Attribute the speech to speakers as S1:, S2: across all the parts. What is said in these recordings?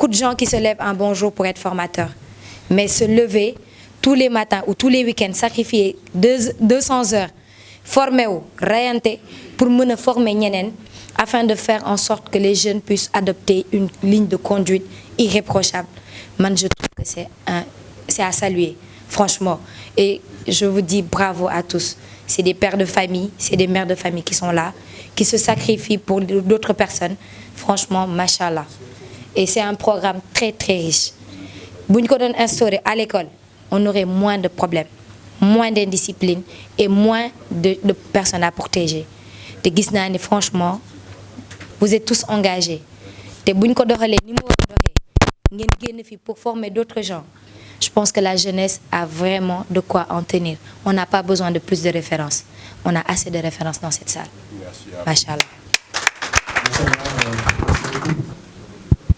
S1: beaucoup de gens qui se lèvent un bon jour pour être formateurs. Mais se lever tous les matins ou tous les week-ends, sacrifier 200 heures, former wu, rayante pour me former ñeneen, afin de faire en sorte que les jeunes puissent adopter une ligne de conduite irréprochable. Man, je trouve que c'est à saluer, franchement. Et je vous dis bravo à tous. C'est des pères de famille, c'est des mères de famille qui sont là, qui se sacrifient pour d'autres personnes. Franchement, machallah. Et c'est un programme très très riche. Si on donne instauré à l'école, on aurait moins de problèmes, moins d'indiscipline et moins de personnes à protéger. Te gis naa ni franchement, vous êtes tous engagés. Te buñ ko doxalee ni mu war a doxee ngeen génn fi pour former d'autres gens. Je pense que la jeunesse a vraiment de quoi en tenir. On n'a pas besoin de plus de références. On a assez de références dans cette salle. Machallah.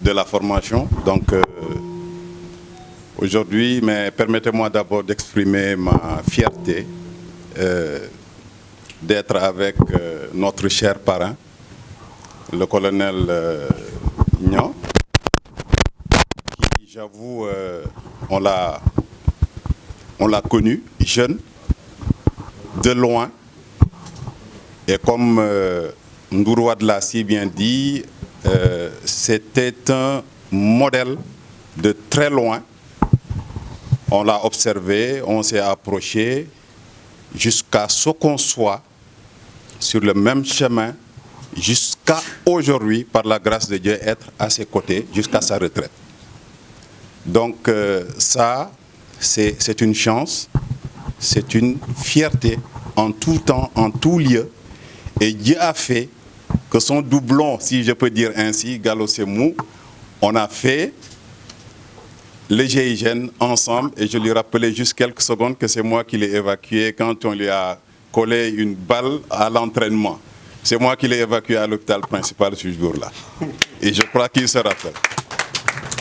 S2: De la formation, donc aujourd'hui, mais permettez-moi d'abord d'exprimer ma fierté d'être avec notre cher parrain, le colonel Niang, qui, j'avoue, on l'a connu jeune, de loin, et comme Ndour Wade l'a si bien dit, c'était un modèle de très loin. On l'a observé, on s'est approché jusqu'à ce qu'on soit sur le même chemin jusqu'à aujourd'hui, par la grâce de Dieu, être à ses côtés jusqu'à sa retraite. Donc ça, c'est une chance, c'est une fierté en tout temps, en tout lieu. Et Dieu a fait que son doublon, si je peux dire ainsi, Gallo Semou, on a fait le GIGN ensemble, et je lui rappelais juste quelques secondes que c'est moi qui l'ai évacué quand on lui a collé une balle à l'entraînement. C'est moi qui l'ai évacué à l'hôpital principal ce jour-là. Et je crois qu'il se rappelle.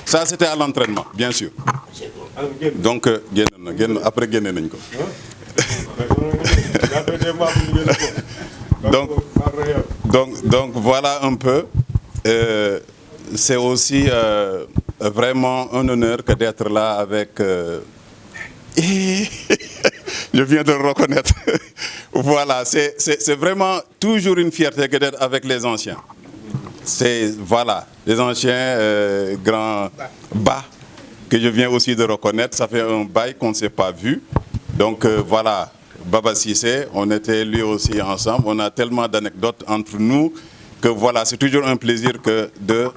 S2: Ça, c'était à l'entraînement, bien sûr. Donc, après, donc voilà un peu. C'est aussi vraiment un honneur que d'être là avec... Je viens de le reconnaître. Voilà, c'est vraiment toujours une fierté que d'être avec les anciens. C'est, voilà, les anciens grands bas que je viens aussi de reconnaître. Ça fait un bail qu'on ne s'est pas vu. Donc voilà, Baba Cissé, on était lui aussi ensemble. On a tellement d'anecdotes entre nous que voilà, c'est toujours un plaisir de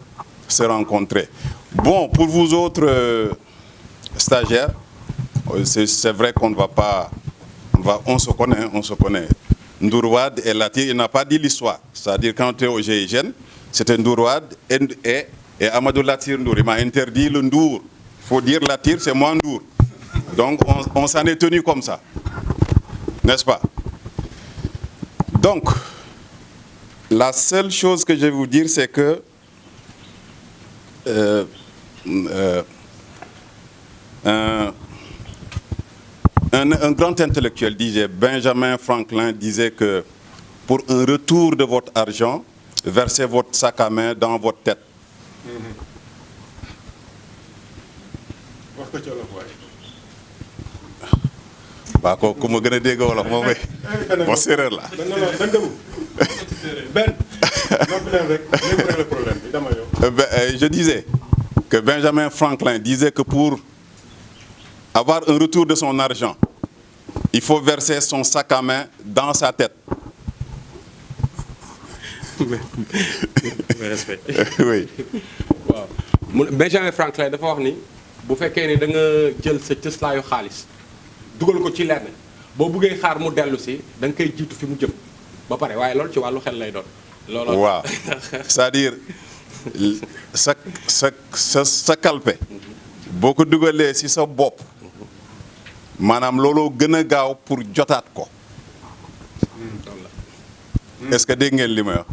S2: se rencontrer. Bon, pour vous autres stagiaires, c'est vrai qu'on ne va pas... On se connaît. Ndour Wade et Latir, il n'a pas dit l'histoire. C'est-à-dire quand tu es au GIGN, c'était Ndour Wade et Amadou Latir Ndour. Il m'a interdit le Ndour. Il faut dire Latir, c'est moi Ndour. Donc on s'en est tenu comme ça. N'est-ce pas? Donc, la seule chose que je vais vous dire, c'est que un grand intellectuel disait, Benjamin Franklin disait que pour un retour de votre argent, versez votre sac à main dans votre tête. Bah, comme je dis, je disais que Benjamin Franklin disait que pour avoir un retour de son argent, il faut verser son sac à main dans sa tête.
S3: Respect.
S2: Oui.
S3: Wow. Benjamin Franklin dafa wax ni bu fekkee ni da nga jël sa cëslaayu xaalis dugal ko ci lenn boo buggee xaar mu dellu si da nga koy jiitu fi mu jëm ba pare waaye loolu ci wàllu xel lay doon. loolu
S2: waaw c'est-à-dire sa kalpe boo ko dugalee si sa bopp maanaam looloo gën a gaaw pour jotaat ko. Est-ce que dégg ngeen li may wax.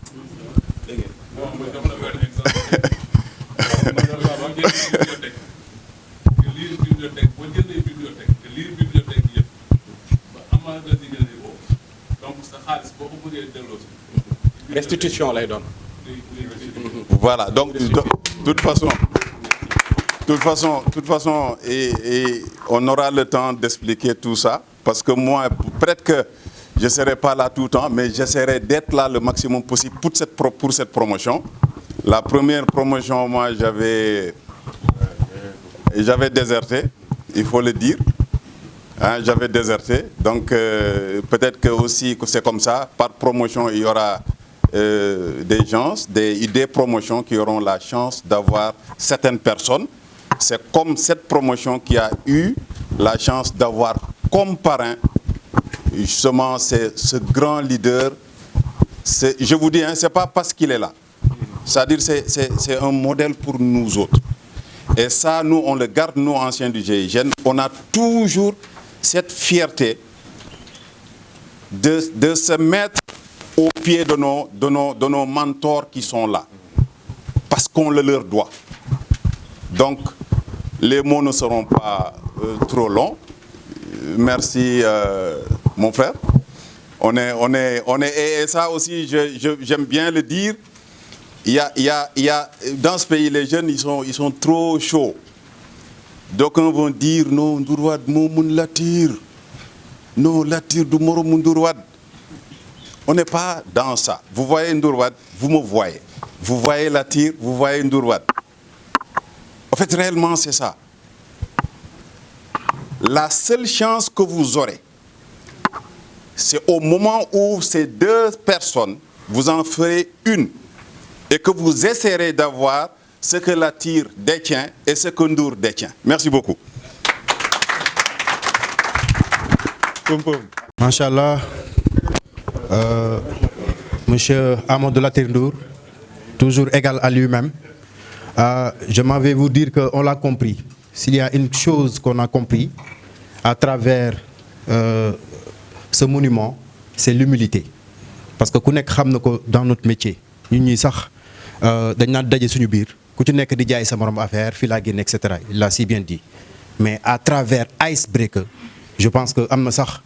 S3: restitution lay doon.
S2: Voilà, donc de toute façon De toute façon et on aura le temps d'expliquer tout ça, parce que moi, peut-être que je ne serai pas là tout le temps, mais j'essaierai d'être là le maximum possible pour cette promotion. La première promotion, moi, j'avais déserté, il faut le dire. Hein, j'avais déserté, donc peut-être que aussi que c'est comme ça. Par promotion, il y aura des promotions qui auront la chance d'avoir certaines personnes. C'est comme cette promotion qui a eu la chance d'avoir comme parrain, justement, c'est ce grand leader. Je vous dis, hein, c'est pas parce qu'il est là. C'est-à-dire c'est un modèle pour nous autres. Et ça, nous, on le garde, nous, anciens du GIGN. On a toujours cette fierté de se mettre au pied de nos mentors qui sont là. Parce qu'on le leur doit. Donc, les mots ne seront pas trop longs. Merci, mon frère. Et ça aussi, j'aime bien le dire. Il y a dans ce pays, les jeunes, ils sont trop chauds. D'aucuns vont dire non, Ndour Wade moo mun Latir. Non, Latir du moromu Ndour Wade. On n'est pas dans ça. Vous voyez Ndour Wade, vous me voyez. Vous voyez Latir, vous voyez Ndour Wade. En fait, réellement, c'est ça. La seule chance que vous aurez, c'est au moment où ces deux personnes, vous en ferez une, et que vous essaierez d'avoir ce que Latir détient et ce que Ndour détient. Merci beaucoup.
S4: Machallah, Monsieur Amadou Latir Ndour, toujours égal à lui-même. Je m'en vais vous dire qu'on l'a compris. S'il y a une chose qu'on a compris à travers ce monument, c'est l'humilité. Parce que ku nekk xam na ko dans notre métier ñun ñi sax dañ naan daje suñu biir ku ci nekk di jaay sa morom affaire fii laa génne et cetera il l'a si bien dit. Mais à travers Icebreaker, je pense que am na sax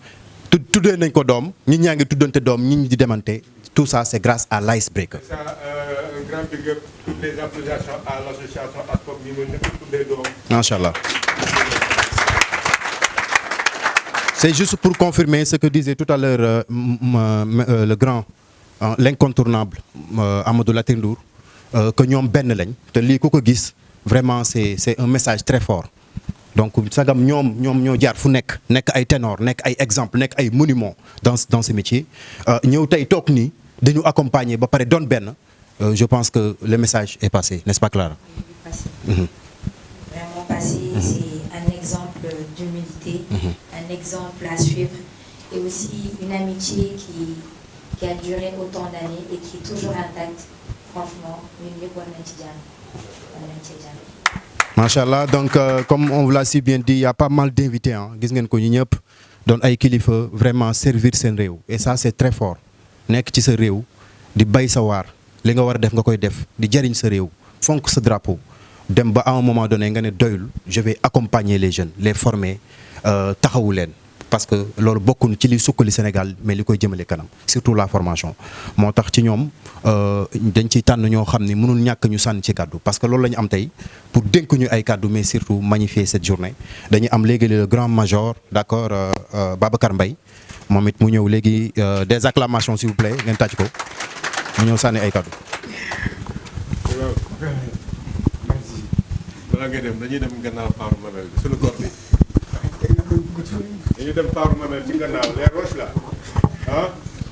S4: tuddee nañ ko doom ñi ñaa ngi tuddante doom ñi ñi di demante. Tout ça, c'est grâce à l'Icebreaker.
S5: Un grand big up, toutes les applaudissements à l'association ATCOM
S4: Inch'Allah. C'est juste pour confirmer ce que disait tout à l'heure le grand, l'incontournable Amadou Latir Ndour, que ñoom benn lañ te lii ku ko gis vraiment c'est un message très fort. Donc sagam ñoom ñoo jaar fu nekk ay ténor nekk ay exemple nekk ay monument dans ce métier ñëw tey toog nii dañu accompagner ba pare doon benn je pense que le message est passé, n'est-ce pas Clara?
S1: Vraiment passé, c'est un exemple d'humilité, un exemple à suivre et aussi une amitié qui a duré autant d'années et qui est toujours intacte. Franchement, ñun ñëpp war nañ ci jàng.
S4: Machallah, donc comme on vous l'a si bien dit, il y a pas mal d'invités hein. Gis ngeen ko ñu ñëpp doon ay kilifa vraiment servir seen réew et ça c'est très fort. Nekk ci sa réew di bay sa waar li nga war a def nga koy def di jariñ sa réew fonk sa drapeau dem ba à un moment donné nga ne doyul je vais accompagner les jeunes les former taxawu leen parce que loolu bokk ci li sukkali Sénégal mais li koy jëmale kanam surtout la formation moo tax ci ñoom dañ ciy tànn ñoo xam ne mënul ñàkk ñu sànni ci kàddu parce que loolu la ñu am tey pour dénk ñu ay kàddu mais surtout magnifier cette journée dañu am léegi le grand major d'accord Babacar Mbaye moom it mu ñëw léegi des acclamations s'il vous plaît ngeen tàcc ko mu ñëw sànni ay kàddu.
S5: balaa ngay dem dañuy dem gannaaw Paaru Mamel bi suñu corde dañuy dem Paaru Mamel ci gannaaw les roches là ah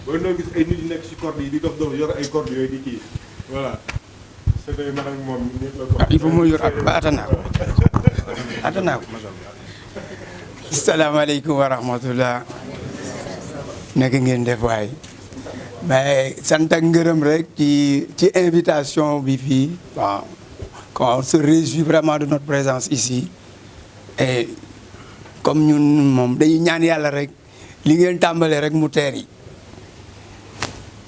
S5: boo noo gis ay nit yu nekk ci corde yi di dox yor ay corde yooyu di kii voilà c'est day man ak moom nit la ko
S6: il faut mu yor ba attanaa ko asalaamaaleykum wa rahmatullah naka ngeen def waay mais sant ak ngërëm rek ci invitation bi fii waaw on se réjouit vraiment de notre présence ici et comme ñun moom dañuy ñaan yàlla rek li ngeen tàmbalee rek mu teer yi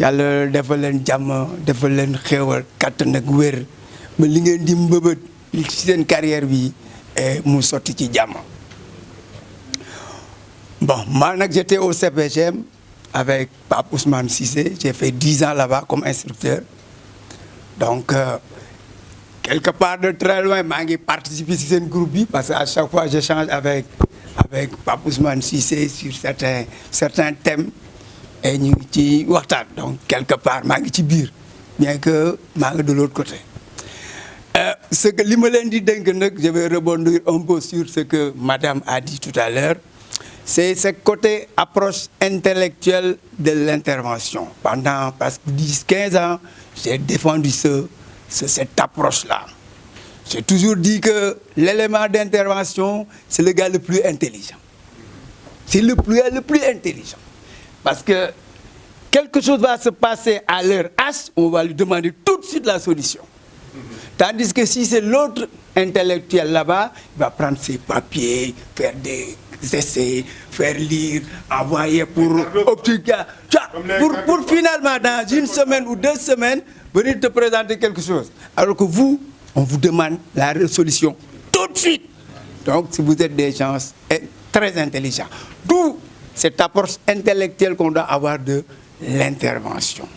S6: yàlla defal leen jàmm defal leen xéewal kàttan ak wér ba li ngeen di mbëbët ci seen carrière bi mu sotti ci jàmm. Bon, moi j'étais au CPGM avec Pape Ousmane Cissé, j'ai fait 10 ans là-bas comme instructeur. Donc quelque part de très loin j'ai participé à ce groupe parce qu'à chaque fois j'échange avec Pape Ousmane Cissé sur certains thèmes et nous ci waxtaan donc quelque part j'ai ci biir bien que j'ai de l'autre côté. Ce que je vais rebondir un peu sur ce que madame a dit tout à l'heure, c'est ce côté approche intellectuelle de l'intervention. Pendant presque 10-15 ans, j'ai défendu cette approche-là. J'ai toujours dit que l'élément d'intervention, c'est le gars le plus intelligent. C'est le plus intelligent. Parce que quelque chose va se passer à l'heure H, on va lui demander tout de suite la solution. Tandis que si c'est l'autre intellectuel là-bas, il va prendre ses papiers, faire des essais, faire lire, envoyer pour finalement, dans une semaine ou 2 semaines, venir te présenter quelque chose. Alors que vous, on vous demande la solution tout de suite. Donc, si vous êtes des gens très intelligents. D'où cette approche intellectuelle qu'on doit avoir de l'intervention.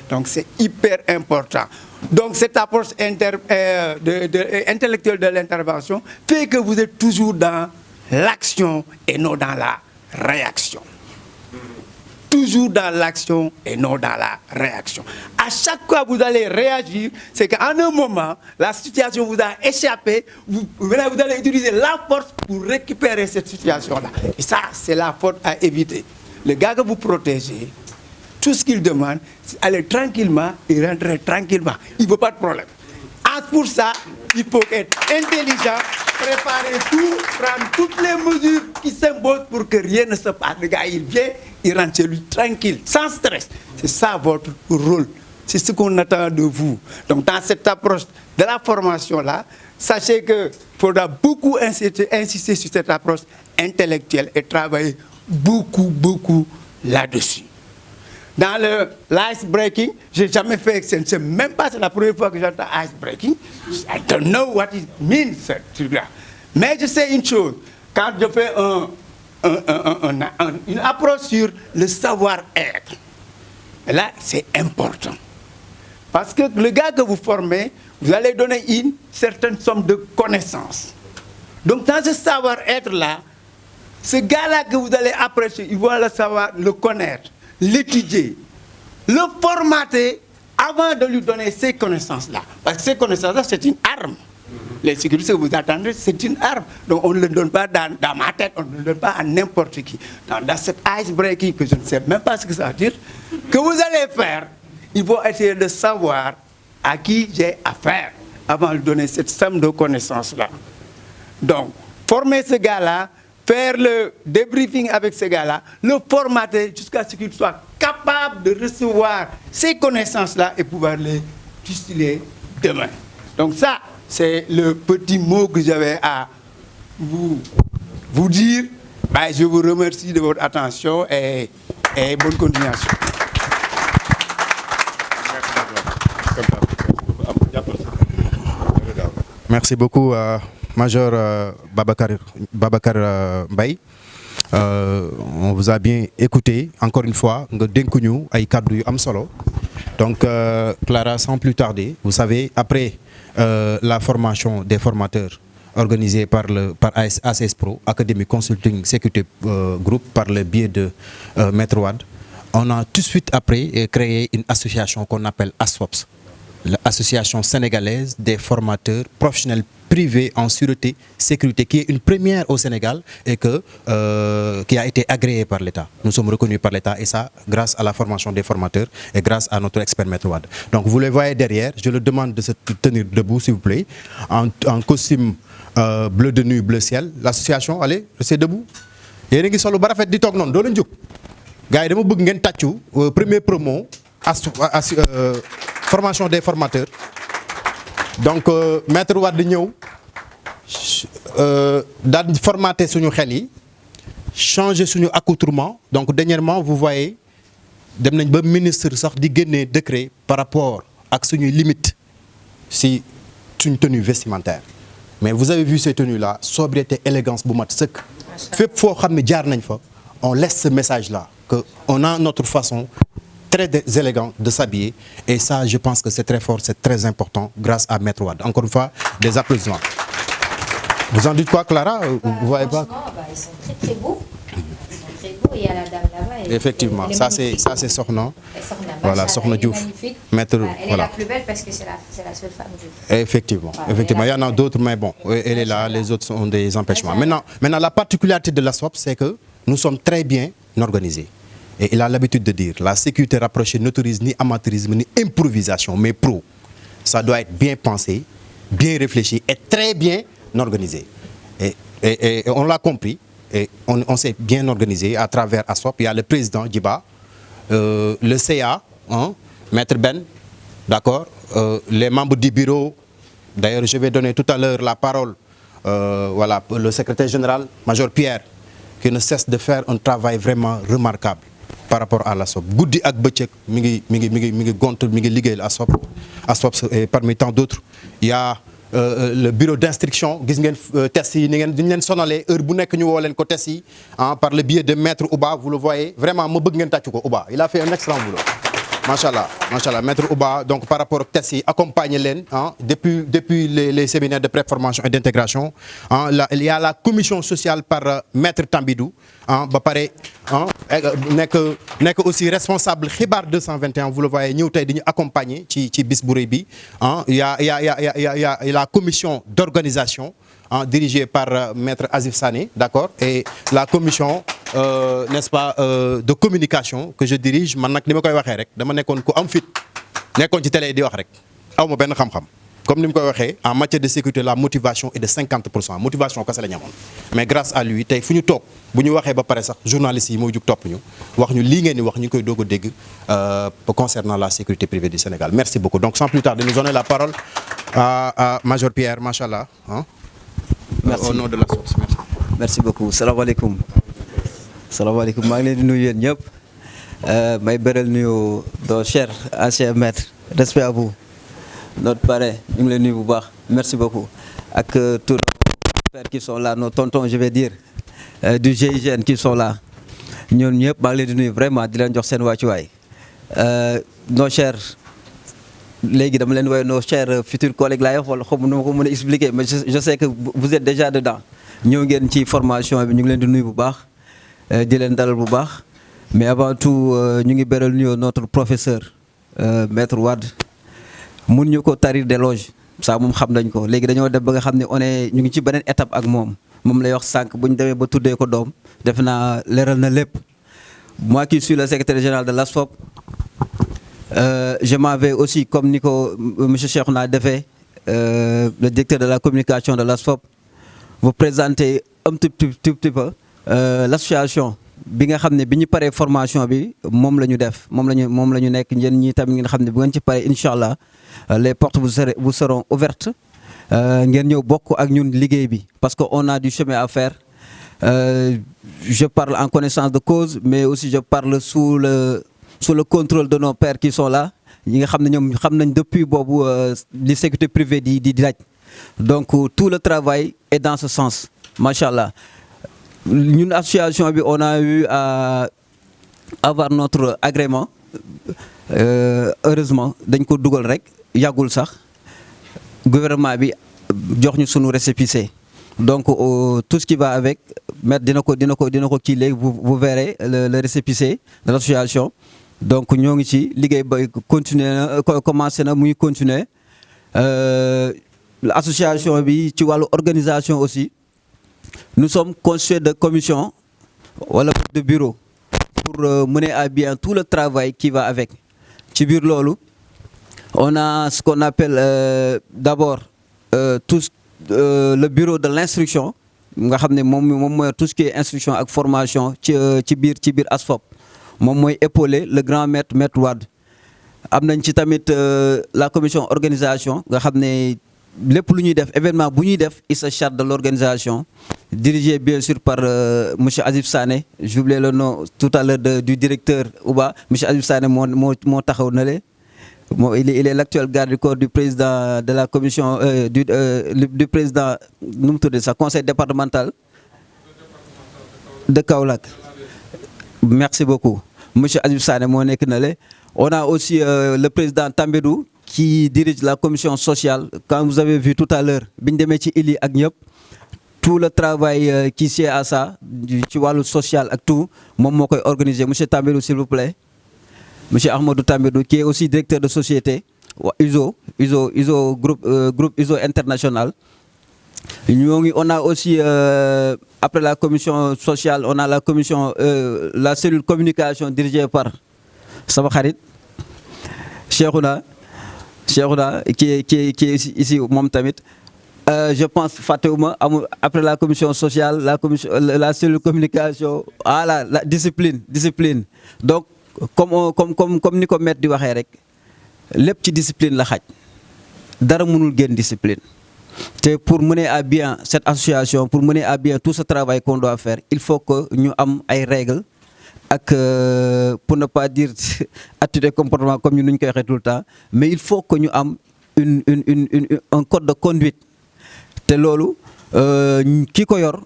S6: Donc, c'est hyper important. Donc, cette approche intellectuelle de l'intervention fait que vous êtes toujours dans l'action et non dans la réaction. Toujours dans l'action et non dans la réaction. À chaque fois que vous allez réagir, c'est qu'en un moment, la situation vous a échappé, vous allez utiliser la force pour récupérer cette situation-là. Et ça, c'est la faute à éviter. Le gars que vous protégez, tout ce qu'il demande, c'est aller tranquillement et rentrer tranquillement. Il ne veut pas de problème. Pour ça, il faut être intelligent, préparer tout, prendre toutes les mesures qui s'imposent pour que rien ne se passe. Le gars, il vient, il rentre chez lui tranquille, sans stress. C'est ça votre rôle. C'est ce qu'on attend de vous. Donc, dans cette approche de la formation-là, sachez qu'il faudra beaucoup insister sur cette approche intellectuelle et travailler beaucoup là-dessus. Dans l'ice breaking, je n'ai jamais fait, c'est même pas la première fois que j'entends ice breaking. I don't know what it means, ce truc-là. Mais je sais une chose, quand je fais une approche sur le savoir-être, là, c'est important. Parce que le gars que vous formez, vous allez donner une certaine somme de connaissances. Donc, dans ce savoir-être-là, ce gars-là que vous allez apprécier, il va le savoir, le connaître, l'étudier, le formater avant de lui donner ces connaissances-là. Parce que ces connaissances-là, c'est une arme. Les sécurités que vous attendez, c'est une arme. Donc on ne le donne pas dans ma tête, on ne le donne pas à n'importe qui. Dans cette ice-breaking, que je ne sais même pas ce que ça veut dire, que vous allez faire, il faut essayer de savoir à qui j'ai affaire avant de lui donner cette somme de connaissances-là. Donc, former ce gars-là, faire le débriefing avec ce gars-là, le formater jusqu'à ce qu'il soit capable de recevoir ces connaissances-là et pouvoir les distiller demain. Donc ça, c'est le petit mot que j'avais à vous dire. Ben, je vous remercie de votre attention et bonne continuation.
S4: Merci beaucoup, Major Babacar Mbaye. On vous a bien écouté. Encore une fois, donc, Clara, sans plus tarder, vous savez, après la formation des formateurs organisée par ACS Pro, Academy Consulting Security Group, par le biais de Maître Wade, on a tout de suite après créé une association qu'on appelle ASFOPS, l'Association sénégalaise des formateurs professionnels privés en sûreté, sécurité, qui est une première au Sénégal et qui a été agréée par l'État. Nous sommes reconnus par l'État et ça grâce à la formation des formateurs et grâce à notre expert Maître Wade. Donc vous le voyez derrière, je le demande de se tenir debout s'il vous plaît, en costume bleu de nuit, bleu ciel. L'association, allez, restez debout. Et vous avez barafet di tok non do len juk. Gaay dama bëgg ngeen tatchu premier promo formation des formateurs. Donc Maître Wade ñëw daal formater suñu xel yi, changer suñu accoutrement. Donc dernièrement vous voyez dem nañ ba ministre sax di génné décret par rapport ak suñu limite si suñu tenue vestimentaire. Mais vous avez vu ces tenues là, sobriété, élégance bu mat sëkk. Fépp foo xam ne jaar nañ fa, on laisse ce message là que on a notre façon très élégant de s'habiller. Et ça, je pense que c'est très fort, c'est très important grâce à Maître Wade. Encore une fois, des applaudissements. Vous en dites quoi, Clara? Vous voyez pas?
S1: Ils sont très très beaux. Ils sont très beaux. Il y a la dame là-bas.
S4: Effectivement, ça c'est Sokhna. Voilà, Sokhna Diouf.
S1: Maître, elle est la plus belle parce que c'est la seule femme.
S4: Effectivement, effectivement. Il y en a d'autres, mais bon, elle est là, les autres sont des empêchements. Maintenant, la particularité de l'ASFOP, c'est que nous sommes très bien organisés. Et il a l'habitude de dire, la sécurité rapprochée n'autorise ni amateurisme, ni improvisation, mais pro. Ça doit être bien pensé, bien réfléchi et très bien organisé. Et on l'a compris, et on s'est bien organisé à travers ASFOP. Il y a le président Djiba, le CA, hein, Maître Ben, d'accord, les membres du bureau. D'ailleurs, je vais donner tout à l'heure la parole, voilà, le secrétaire général, Major Pierre, qui ne cesse de faire un travail vraiment remarquable par rapport à l'ASFOP. Goudi ak bëccëg mi ngi gont mi ngi liggéeyal ASFOP et parmi tant d'autres, il y a le bureau d'instruction. Gis ngeen test yi ni ngeen duñ leen sonalee heure bu nekk ñu woo leen ko test yi par le biais de Maître Ouba, vous le voyez vraiment ma bëgg ngeen tàccu ko Ouba, il a fait un excellent boulot. Machallah, machallah, Maître Ouba, donc par rapport au test yi accompagner leen depuis les séminaires de préformation et d'intégration. Il y a la commission sociale par Maître Tambidou, ba pare nekk aussi responsable Xibaar 221, vous le voyez ñëw tey dañu accompagner ci bis bu rëy bi. Il y a la commission d'organisation dirigée par Maître Azif Sané, d'accord, et la commission n'est-ce pas de communication que je dirige. Man nag ni ma koy waxee rek dama nekkoon ku am fit nekkoon ci télé di wax rek aw ma benn xam-xam comme ni mu koy waxee en matière de sécurité la motivation est de 50%. Motivation kese la ñu amoon mais grâce à lui tey fu ñu toog bu ñu waxee ba pare sax journalistes yi mooy jug topp ñu wax ñu lii ngeen di wax ñu koy doog a dégg concernant la sécurité privée du Sénégal. Merci beaucoup. Donc sans plus tarder, nous donner la parole à Major Pierre, machallah,
S7: merci.
S4: Au nom de la source. Merci.
S7: Merci beaucoup. Salam alaikum. Salam alaikum. Je suis venu à may beral nuyu do cher ancien maître, respect à vous. Notre parrain, ñu ngi leen nuyu bu baax. Merci beaucoup. Ak tous nos pères qui sont là, nos tontons je vais dire, du GIGN qui sont là. Ñoom ñëpp maa ngi leen di nuyu vraiment di leen jox seen wàccuwaay. Nos chers, léegi dama leen woowee nos chers futurs collègues laay wax wala xamu nu ma ko mën a expliquer, mais je sais que vous êtes déjà dedans. ñëw ngeen ci formation bi ñu ngi leen di nuyu bu baax di leen dalal bu baax. Mais avant tout ñu ngi beral nuyu notre professeur Maître Wade mun ñu ko tarir d'éloge ça moom xam nañ ko léegi dañoo def ba nga xam ne ñu ngi ci beneen étape ak moom lay wax sànq bu ñu demee ba tuddee ko doom def naa leeral na lépp. Moi qui suis le secrétaire général de l'ASFOP, je m'en vais aussi comme ni ko monsieur Cheikhouna defee le directeur de la communication de l'ASFOP, vous présenter un tout petit peu l'association bi nga xam ne bi ñu paree formation bi moom la ñu def moom la ñu nekk ñeen ñi tamit ngeen xam ne bu ngeen ci paree incha allah les portes vous seront ouvertes ngeen ñëw bokk ak ñun liggéey bi parce que on a du chemin à faire. Je parle en connaissance de cause mais aussi je parle sous le contrôle de nos pères qui sont là ñi nga xam ne ñoom xam nañ depuis boobu li sécurité privée di laaj donc tout le travail est dans ce sens machallah. Une association, on a eu à avoir notre agrément. Heureusement, dañ ko dugal rek yagul sax gouvernement bi jox ñu sunu récépissé. Donc tout ce qui va avec, mettre dina ko kii léegi vous verrez le récépissé de l'association. Donc ñoo ngi ci liggéey ba continuer na commencé na muy continuer. L'association bi ci wàllu organisation aussi. Nous sommes constitués de commissions ou de bureaux pour mener à bien tout le travail qui va avec. Ci biir loolu, on a ce qu'on appelle d'abord le bureau de l'instruction nga xam ne moom mooy tout ce qui est instruction ak formation ci biir ASFOP moom mooy épauler le grand maître Wade. Am nañ ci tamit la commission organisation nga xam ne lépp lu ñuy def événement bu ñuy def il se charge de l'organisation dirigé bien sûr par monsieur Azif Sané. J'ai oublié le nom tout à l'heure du directeur Ouba. Monsieur Azif Sané moo taxaw na le il est l'actuel garde du corps du président de la commission du président nu mu tuddee sax conseil départemental de Kaolack. Merci beaucoup monsieur Azif Sané moo nekk na le On a aussi le président Tambédou qui dirige la commission sociale. Quand vous avez vu tout à l'heure, Ili Agnyop, tout le travail qui sied à ça, du social et tout, moi je organisé. Monsieur Tambédou, s'il vous plaît. Monsieur Ahmadou Tambédou, qui est aussi directeur de société, ISO groupe ISO International. On a aussi, après la commission sociale, on a la commission, la cellule communication dirigée par Sama Kharit, Cheikhouna, qui est ici au Momtamit. Je pense, Fatouma, après la commission sociale, la cellule communication, voilà, la discipline. Donc, comme Nico Maître dit, les petites disciplines, la khaj. Dara mënul gen discipline. Et pour mener à bien cette association, pour mener à bien tout ce travail qu'on doit faire, il faut que nous ayons des règles, pour ne pas dire attitude et comportement comme nous le tout le temps, mais il faut que nous ayons un code de conduite. Et c'est qui koyor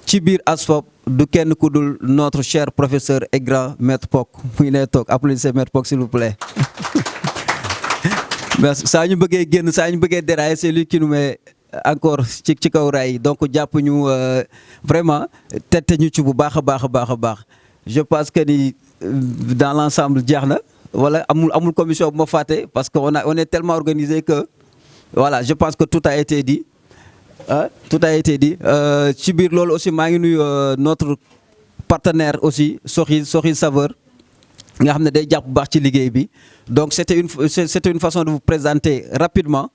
S7: Tibir Asfop de Ken Koudoul, notre cher professeur et grand maître Pok. Applaudissez maître Pok s'il vous plaît. Ça ñu bëggé génn ça ñu bëggé dérailler c'est lui qui nous met encore ci kaw ray donc japp ñu vraiment tété ñu ci bu baaxa baax je pense que ni dans l'ensemble jeexna wala amul commission bu ma faté parce que on est tellement organisé que voilà je pense que tout a été dit tout a été dit ci bir lolu aussi ma ngi nuyu notre partenaire aussi Soxil Saveur nga xamné day japp bu baax ci liggéey bi. Donc c'était une façon de vous présenter rapidement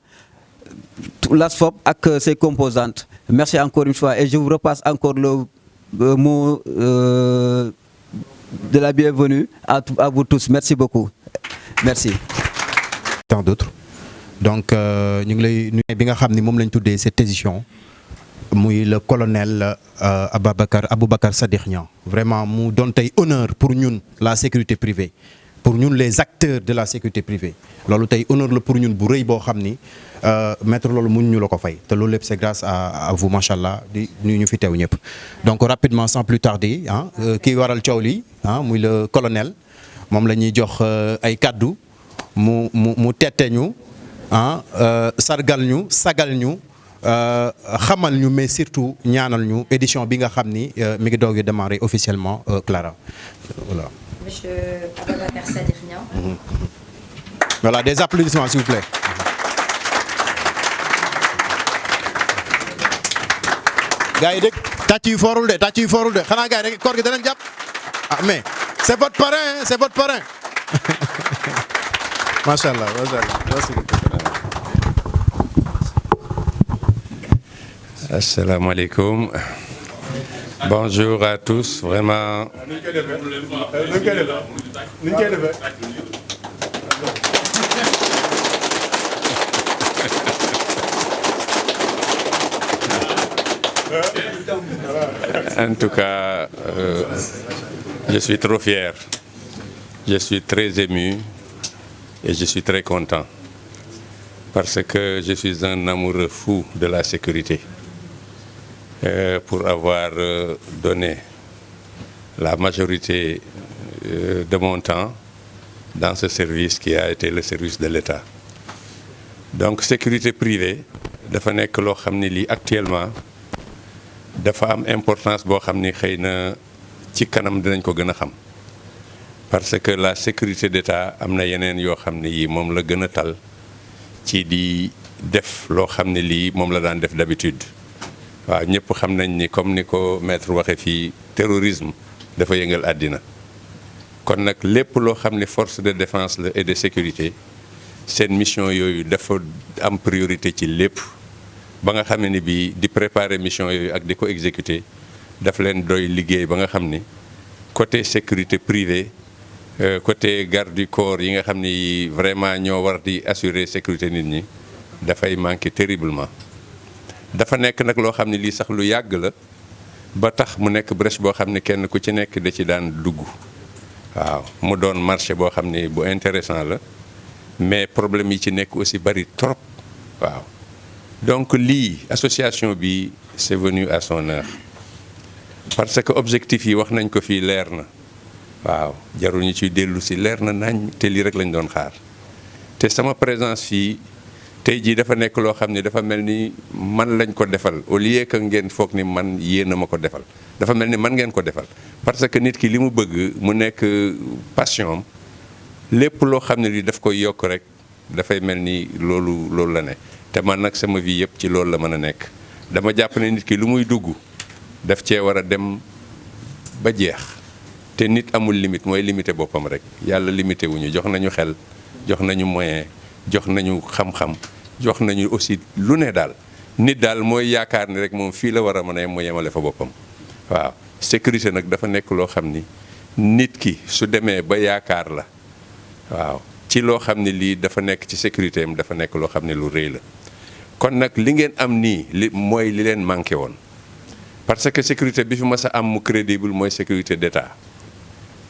S7: l'ASFOP avec ses composantes. Merci encore une fois et je vous repasse encore le mot de la bienvenue à vous tous. Merci beaucoup. Merci.
S4: Tant d'autres. Donc ñu ngi lay nuyu bi nga xamni mom lañ tuddé cette édition muy le colonel Aboubacar Sadikh Niang. Vraiment mu don tay honneur pour ñun la sécurité privée. Pour nous les acteurs de la sécurité privée lolu tay honneur le pour ñun bu reuy bo xamni maître lolu mënu ñu lako fay te lolu lepp c'est grâce à vous machallah di ñu fi tew ñep. Donc rapidement sans plus tarder ki waral ciow li muy le colonel mom lañuy jox ay cadeau mu tété ñu sargal ñu sagal ñu xamal ñu mais surtout ñaanal ñu édition bi nga xamni mi ngi doog démarrer officiellement Clara voilà.
S1: Monsieur Aboubacar Sadikh Niang.
S4: Voilà, des applaudissements s'il vous plaît. Gars yi de tàcc yu forul de xanaa gars yi koor gi danañ jàpp mais c'est votre parrain c'est votre parrain. Machallah merci beaucoup.
S8: Assalamu alaikum. Bonjour à tous, vraiment. En tout cas, je suis trop fier, je suis très ému et je suis très content parce que je suis un amoureux fou de la sécurité. Pour avoir donné la majorité de mon temps dans ce service qui a été le service de l'État. Donc sécurité privée dafa nek lo xamni li actuellement dafa am importance bo xamni xeyna ci kanam dinañ ko gëna xam parce que la sécurité d'État amna yenen yo xamni yi mom la gëna tal ci di def lo xamni li mom la daan def d'habitude. waaw ñëpp xam nañ ni comme ni ko maître waxe fii terrorisme dafa yëngal àddina kon nag lépp loo xam ne force de défense la et de sécurité seen mission yooyu dafa am priorité ci lépp ba nga xam ne ni bii di préparer mission yooyu ak di ko exécuter daf leen doy liggéey ba nga xam ni côté sécurité privée côté garde du corps yi nga xam ni vraiment ñoo war di assurer sécurité nit ñi dafay manquer terriblement. dafa nekk nag loo xam ne lii sax lu yàgg la ba tax mu nekk brèche boo xam ne kenn ku ci nekk da ci daan dugg waaw mu doon marché boo xam ne bu intéressant la mais problème yi ci nekk aussi bari trop waaw donc lii association bi c'est venu à son heure parce que objectif yi wax nañ ko fii leer na waaw jarul ñu ciy dellu si leer na nañ te lii rek lañ doon xaar te sama présence fii tey jii dafa nekk loo xam ne dafa mel ni man lañ ko defal au lieu que ngeen foog ni man yéen a ma ko defal dafa mel ni man ngeen ko defal parce que nit ki li mu bëgg mu nekk passion am lépp loo xam ne li daf koy yokk rek dafay mel ni loolu la ne te man nag sama vie yëpp ci loolu la mën a nekk dama jàpp ne nit ki lu muy dugg daf cee war a dem ba jeex te nit amul limite mooy limité boppam rek yàlla limité wuñu jox nañu xel jox nañu moyen jox nañu xam-xam jox nañu aussi lu ne daal nit daal mooy yaakaar ni rek moom fii la war a mën a mu yemale fa boppam waaw sécurité nag dafa nekk loo xam ni nit ki su demee ba yaakaar la waaw ci loo xam ne lii dafa nekk ci sécurité am dafa nekk loo xam ne lu rëy la kon nag li ngeen am nii li mooy li leen manqué woon parce que sécurité bi fi mas a am mu crédible mooy sécurité d'État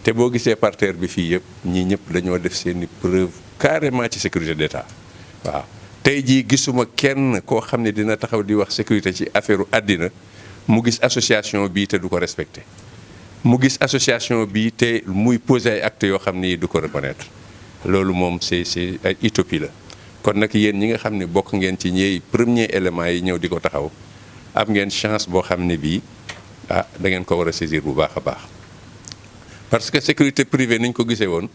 S8: te boo gisee parterre bi fii yëpp ñii ñëpp dañoo def seeni preuve carrément ci sécurité d'État waaw tey jii gisuma kenn koo xam ne dina taxaw di wax sécurité ci affaire àddina mu gis association bii te du ko respecté mu gis association bii te muy poser ay actes yoo xam ne du ko reconnaître loolu moom c'est ay utopie la kon nag yéen ñi nga xam ne bokk ngeen ci ñeey premier élément yi ñëw di ko taxaw am ngeen chance boo xam ne bii da ngeen ko war a saisir bu baax a baax parce que sécurité privée ni ñu ko gisee woon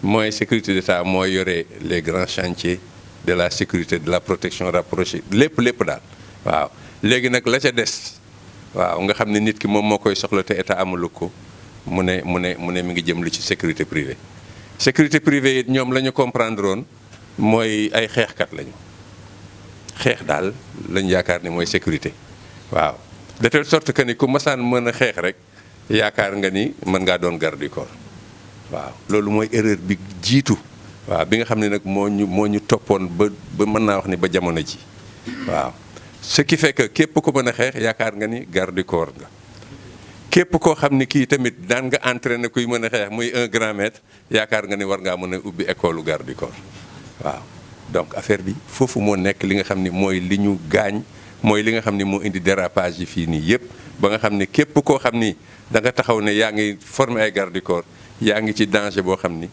S8: mooy sécurité d'État mooy yore les grands chantiers de la sécurité de la protection rapprochée lépp daal waaw léegi nag la ca des waaw nga xam ne nit ki moom moo koy soxla te État amalu ko mu ne mi ngi jëm lu ci sécurité privée sécurité privée it ñoom la ñu comprendre woon mooy ay xeexkat lañu xeex daal lañu yaakaar ni mooy sécurité waaw de telle sorte que ni ku masaan mën a xeex rek yaakaar nga ni mën ngaa doon garde du corps waaw loolu mooy erreur bi jiitu waaw bi nga xam ne nag moo ñu toppoon ba mën naa wax ni ba jamono ji waaw ce qui fait que képp ku mën a xeex yaakaar nga ni garde du corps nga képp koo xam ni kii tamit daan nga entraîné kuy mën a xeex muy un grand maître yaakaar nga ni war ngaa mën a ubbi école garde du corps waaw donc affaire bi foofu moo nekk li nga xam ni mooy li ñu gaañ mooy li nga xam ni moo indi dérapage yi fii nii yëpp ba nga xam ni képp koo xam ni da nga taxaw ne yaa ngi former ay garde du corps yaa ngi ci danger boo xam ni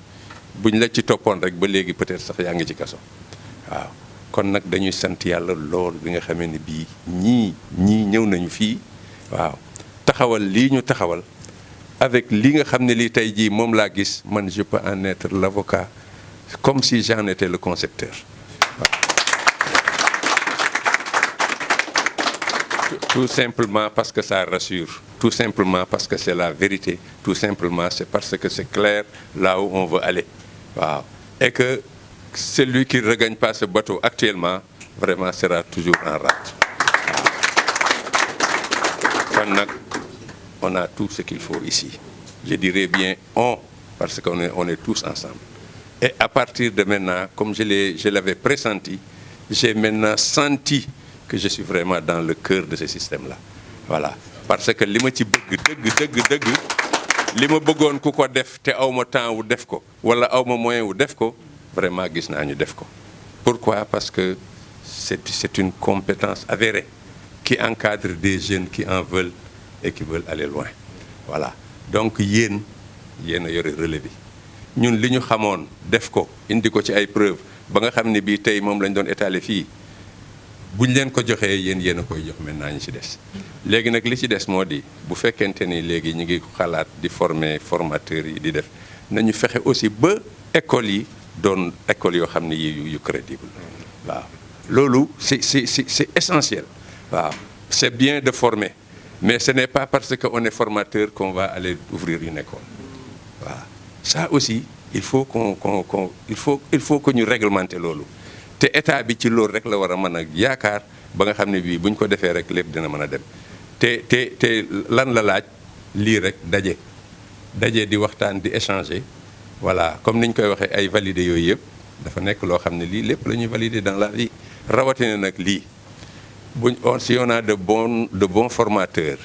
S8: buñ la ci toppoon rek ba léegi peut-être sax yaa ngi ci kaso waaw kon nag dañuy sant yàlla lool bi nga xamee ni bii ñii ñëw nañu fii waaw taxawal lii ñu taxawal avec li nga xam ne lii tey jii moom laa gis man je peux en être l'avocat comme si j'en étais le concepteur tout simplement parce que ça rassure tout simplement parce que c'est la vérité tout simplement c'est parce que c'est clair là où on veut aller waaw et que celui qui ne regagne pas ce bateau actuellement vraiment sera toujours en rate kon nag on a tout ce qu'il faut ici je dirais bien on parce qu'on est tous ensemble et à partir de maintenant comme je l'avais pressenti j'ai maintenant senti que je suis vraiment dans le cœur de ce système-là voilà parce que li ma ci bëgg dëgg li ma bëggoon ku ko def te aw ma temps wu def ko wala aw ma moyen wu def ko vraiment gis naa ñu def ko pourquoi parce que c'est une compétence avérée qui encadre des jeunes qui en veulent et qui veulent aller loin voilà donc yéen a yore relais bi ñun li ñu xamoon def ko indi ko ci ay preuves ba nga xam ne bii tey moom lañ doon étaler fii buñ leen ko joxee yéen a koy jox maintenant ñi ci des léegi nag li ci des moo di bu fekkente ni léegi ñu ngi xalaat di former formateurs yi di def nañu fexe aussi ba écoles yi doon écoles yoo xam ne yu crédible waaw loolu c'est essentiel waaw c'est bien de former mais ce n'est pas parce que on est formateur qu'on va aller ouvrir une école waaw ça aussi il faut que ñu réglementer loolu te état bi ci loolu rek la war a mën a yaakaar ba nga xam ne bii bu ñu ko defee rek lépp dina mën a dem te lan la laaj lii rek daje di waxtaan di échanger voilà comme niñ koy waxee ay valider yooyu yëpp dafa nekk loo xam ne lii lépp la ñuy valider dans la vie rawatina nag lii si on a de bons formateurs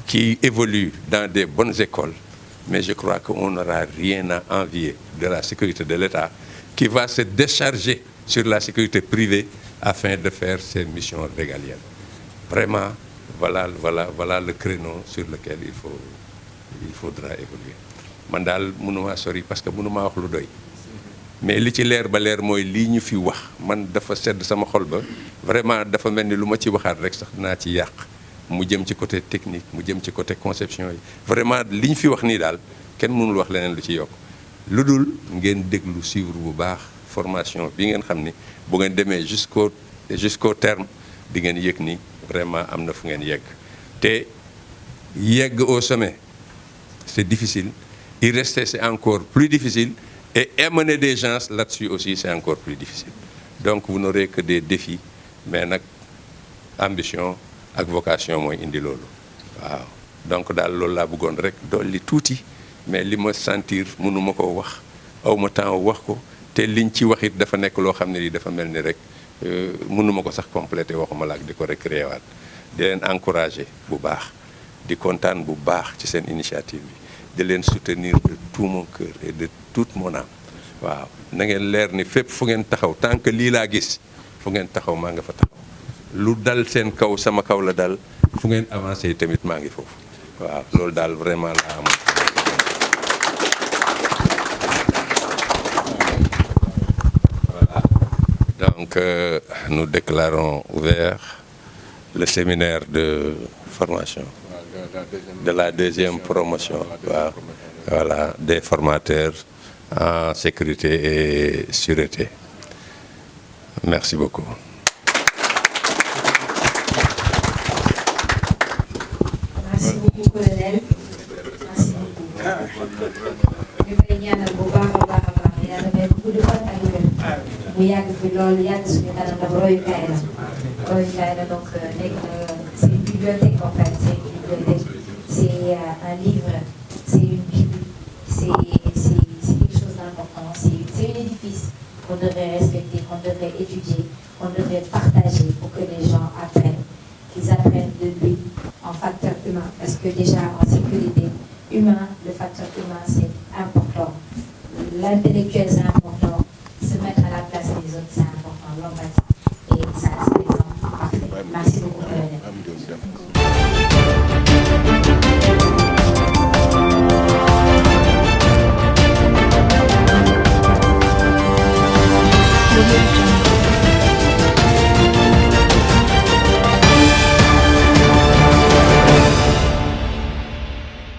S8: qui évoluent dans des bonnes écoles mais je crois qu'on n'aura rien à envier de la sécurité de l'État qui va se décharger sur la sécurité privée afin de faire ses missions régaliennes. Vraiment, voilà le créneau sur lequel il faudra évoluer. man daal mënumaa sori parce que mënumaa wax lu doy mais li ci leer ba leer mooy lii ñu fi wax man dafa sedd sama xol ba vraiment dafa mel ni lu ma ci waxaat rek sax dinaa ci yàq mu jëm ci côté technique mu jëm ci côté conception yi vraiment li ñu fi wax nii daal kenn mënul wax leneen lu ci yokk lu dul ngeen déglu suivre bu baax formation bi ngeen xam ni bu ngeen demee jusqu'au terme di ngeen yëg ni vraiment am na fu ngeen yegg te yegg au sommet c'est difficile y rester c'est encore plus difficile et amener des gens là-dessus aussi c'est encore plus difficile donc vous n'aurez que des défis mais nag ambition ak vocation mooy indi loolu waaw donc daal loolu laa bëggoon rek dolli tuuti mais li ma sentir mënuma ko wax aw ma temps wax ko te liñ ci wax it dafa nekk loo xam ne lii dafa mel ni rek mënuma ko sax compléter waxuma la ak di ko recréer waat di leen encourager bu baax di kontaan bu baax ci seen initiative bi di leen soutenir de tout mon cœur et de toute mon âme waaw na ngeen leer ni fépp fu ngeen taxaw tant que lii laa gis fu ngeen taxaw maa nga fa taxaw lu dal seen kaw sama kaw la dal fu ngeen avancé tamit maa ngi foofu waaw loolu daal vraiment laa amoon. Voilà donc nous déclarons ouvert le séminaire de formation de la deuxième promotion waaw voilà des formateurs en sécurité et sûreté. Merci beaucoup.
S1: Merci beaucoup, colonel. Merci beaucoup. ñu koy ñaanal bu baax a baax a baax yàlla may ko gudd fan ak wér mu yàgg fi loolu yàgg suñu kanam ndax royukaay la donc nekk na c'est une bibliothèque en fait c'est une bibliothèque c'est un livre c'est une bible c'est quelque chose d'important c'est un édifice qu'on devrait respecter qu'on devrait étudier qu'on devrait partager pour que les gens apprennent qu'ils apprennent de lui en facteur humain parce que déjà en sécurité humain le facteur humain c'est important l'intellectuel c'est important se mettre à la place des autres c'est important l'empathie et ça c'est l'exemple parfait merci beaucoup colonel.
S9: Le